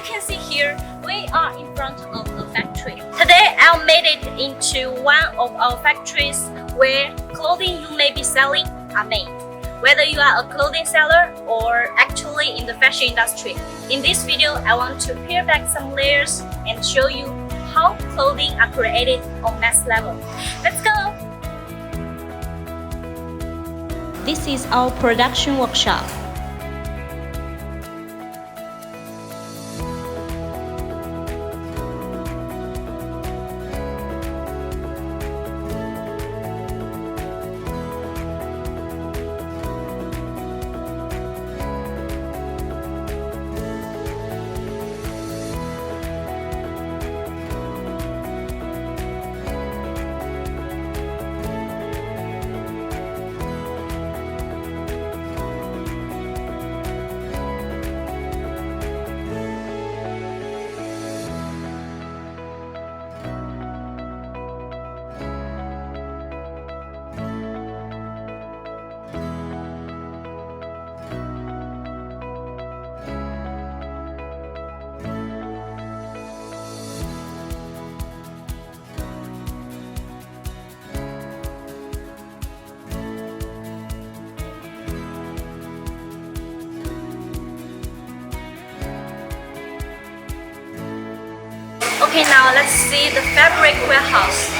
can see here, we are in front of a factory. Today I made it into one of our factories where clothing you may be selling are made. Whether you are a clothing seller or actually in the fashion industry. In this video, I want to peel back some layers and show you how clothing are created on mass level. Let's go! This is our production workshop. Okay, now let's see the fabric warehouse.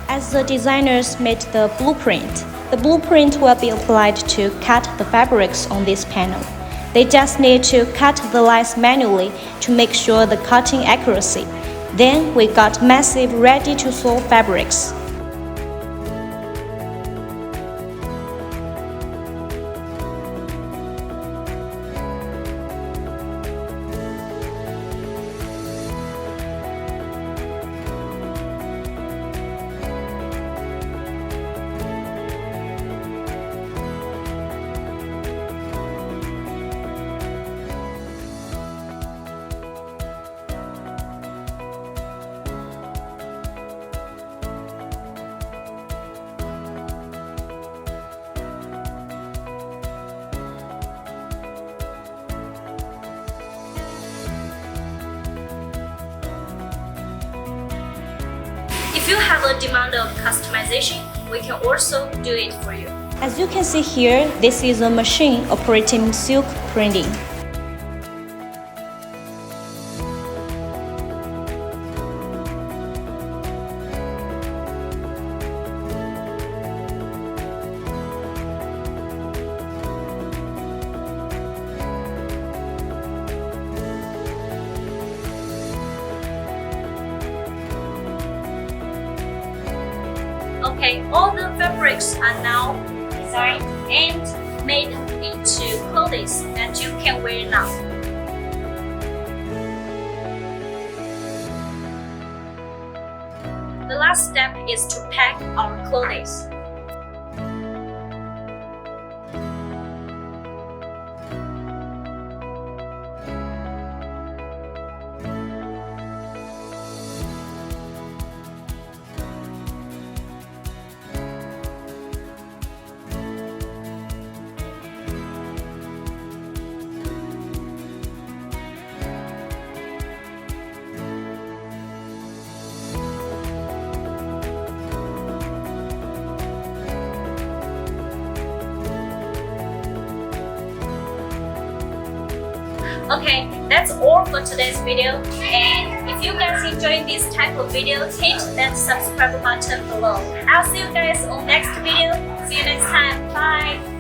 As the designers made the blueprint will be applied to cut the fabrics on this panel. They just need to cut the lines manually to make sure the cutting accuracy. Then we got massive ready-to-sew fabrics. If you have a demand of customization, we can also do it for you. As you can see here, this is a machine operating silk printing. Okay, all the fabrics are now designed and made into clothes that you can wear now. The last step is to pack our clothes. Okay, that's all for today's video, and if you guys enjoyed this type of video, hit that subscribe button below. I'll see you guys on next video. See you next time. Bye!